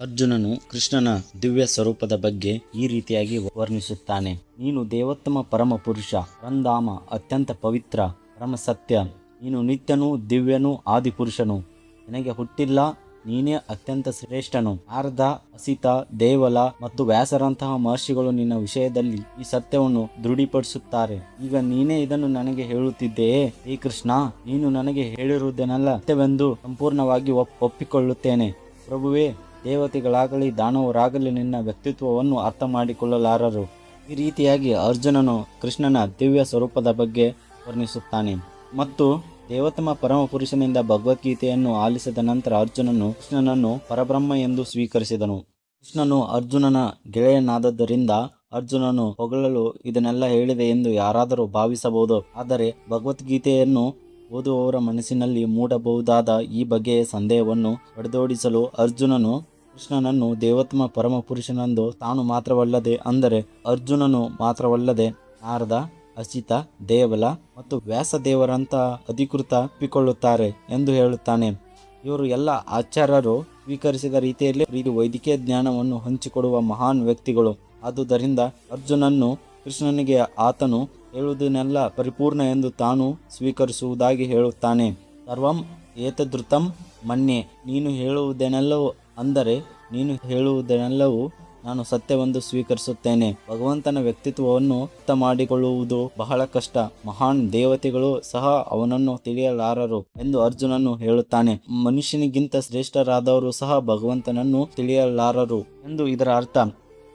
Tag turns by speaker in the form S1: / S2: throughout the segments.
S1: ಅರ್ಜುನನು ಕೃಷ್ಣನ ದಿವ್ಯ ಸ್ವರೂಪದ ಬಗ್ಗೆ ಈ ರೀತಿಯಾಗಿ ವರ್ಣಿಸುತ್ತಾನೆ. ನೀನು ದೇವೋತ್ತಮ ಪರಮ ಪುರುಷ, ಪರಂಧಾಮ, ಅತ್ಯಂತ ಪವಿತ್ರ, ಪರಮ ಸತ್ಯ. ನೀನು ನಿತ್ಯನು, ದಿವ್ಯನು, ಆದಿಪುರುಷನು. ನಿನಗೆ ಹುಟ್ಟಿಲ್ಲ, ನೀನೇ ಅತ್ಯಂತ ಶ್ರೇಷ್ಠನು. ನಾರದ, ಅಸಿತ, ದೇವಲ ಮತ್ತು ವ್ಯಾಸರಂತಹ ಮಹರ್ಷಿಗಳು ನಿನ್ನ ವಿಷಯದಲ್ಲಿ ಈ ಸತ್ಯವನ್ನು ದೃಢೀಪಡಿಸುತ್ತಾರೆ. ಈಗ ನೀನೇ ಇದನ್ನು ನನಗೆ ಹೇಳುತ್ತಿದ್ದೆಯೇ? ಹೇ ಕೃಷ್ಣ, ನೀನು ನನಗೆ ಹೇಳಿರುವುದನ್ನೆಲ್ಲ ಸತ್ಯವೆಂದು ಸಂಪೂರ್ಣವಾಗಿ ಒಪ್ಪಿಕೊಳ್ಳುತ್ತೇನೆ. ಪ್ರಭುವೇ, ದೇವತೆಗಳಾಗಲಿ ದಾನವರಾಗಲಿ ನಿನ್ನ ವ್ಯಕ್ತಿತ್ವವನ್ನು ಅರ್ಥ ಮಾಡಿಕೊಳ್ಳಲಾರರು. ಈ ರೀತಿಯಾಗಿ ಅರ್ಜುನನು ಕೃಷ್ಣನ ದಿವ್ಯ ಸ್ವರೂಪದ ಬಗ್ಗೆ ವರ್ಣಿಸುತ್ತಾನೆ. ಮತ್ತು ದೇವೋತ್ತಮ ಪರಮ ಪುರುಷನಿಂದ ಭಗವದ್ಗೀತೆಯನ್ನು ಆಲಿಸಿದ ನಂತರ ಅರ್ಜುನನು ಕೃಷ್ಣನನ್ನು ಪರಬ್ರಹ್ಮ ಎಂದು ಸ್ವೀಕರಿಸಿದನು. ಕೃಷ್ಣನು ಅರ್ಜುನನ ಗೆಳೆಯನಾದದ್ದರಿಂದ ಅರ್ಜುನನು ಹೊಗಳಲು ಇದನ್ನೆಲ್ಲ ಹೇಳಿದೆ ಎಂದು ಯಾರಾದರೂ ಭಾವಿಸಬಹುದು. ಆದರೆ ಭಗವದ್ಗೀತೆಯನ್ನು ಓದುವವರ ಮನಸ್ಸಿನಲ್ಲಿ ಮೂಡಬಹುದಾದ ಈ ಬಗೆಯ ಸಂದೇಹವನ್ನು ಹೊಡೆದೋಡಿಸಲು ಅರ್ಜುನನು ಕೃಷ್ಣನನ್ನು ದೇವೋತ್ತಮ ಪರಮ ಪುರುಷನೆಂದು ತಾನು ಮಾತ್ರವಲ್ಲದೆ, ಅಂದರೆ ಅರ್ಜುನನು ಮಾತ್ರವಲ್ಲದೆ ನಾರದ, ಅಸಿತ, ದೇವಲ ಮತ್ತು ವ್ಯಾಸದೇವರಂತ ಅಧಿಕೃತ ಒಪ್ಪಿಕೊಳ್ಳುತ್ತಾರೆ ಎಂದು ಹೇಳುತ್ತಾನೆ. ಇವರು ಎಲ್ಲ ಆಚಾರ್ಯರು ಸ್ವೀಕರಿಸಿದ ರೀತಿಯಲ್ಲಿ ವೈದಿಕೀಯ ಜ್ಞಾನವನ್ನು ಹಂಚಿಕೊಡುವ ಮಹಾನ್ ವ್ಯಕ್ತಿಗಳು. ಆದುದರಿಂದ ಅರ್ಜುನನ್ನು ಕೃಷ್ಣನಿಗೆ ಆತನು ಹೇಳುವುದನ್ನೆಲ್ಲ ಪರಿಪೂರ್ಣ ಎಂದು ತಾನು ಸ್ವೀಕರಿಸುವುದಾಗಿ ಹೇಳುತ್ತಾನೆ. ಸರ್ವಂ ಏತದೃತಂ ಮನ್ಯೆ. ನೀನು ಹೇಳುವುದನ್ನೆಲ್ಲವೂ ನಾನು ಸತ್ಯವೆಂದು ಸ್ವೀಕರಿಸುತ್ತೇನೆ. ಭಗವಂತನ ವ್ಯಕ್ತಿತ್ವವನ್ನು ಅರ್ಥ ಮಾಡಿಕೊಳ್ಳುವುದು ಬಹಳ ಕಷ್ಟ. ಮಹಾನ್ ದೇವತೆಗಳು ಸಹ ಅವನನ್ನು ತಿಳಿಯಲಾರರು ಎಂದು ಅರ್ಜುನನು ಹೇಳುತ್ತಾನೆ. ಮನುಷ್ಯನಿಗಿಂತ ಶ್ರೇಷ್ಠರಾದವರು ಸಹ ಭಗವಂತನನ್ನು ತಿಳಿಯಲಾರರು ಎಂದು ಇದರ ಅರ್ಥ.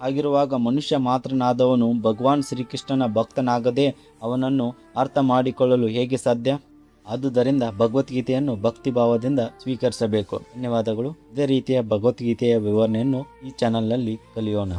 S1: ಆಗಿರುವಾಗ ಮನುಷ್ಯ ಮಾತ್ರನಾದವನು ಭಗವಾನ್ ಶ್ರೀಕೃಷ್ಣನ ಭಕ್ತನಾಗದೆ ಅವನನ್ನು ಅರ್ಥ ಮಾಡಿಕೊಳ್ಳಲು ಹೇಗೆ ಸಾಧ್ಯ? ಆದುದರಿಂದ ಭಗವದ್ಗೀತೆಯನ್ನು ಭಕ್ತಿಭಾವದಿಂದ ಸ್ವೀಕರಿಸಬೇಕು. ಧನ್ಯವಾದಗಳು. ಇದೇ ರೀತಿಯ ಭಗವದ್ಗೀತೆಯ ವಿವರಣೆಯನ್ನು ಈ ಚಾನಲ್ನಲ್ಲಿ ಕಲಿಯೋಣ.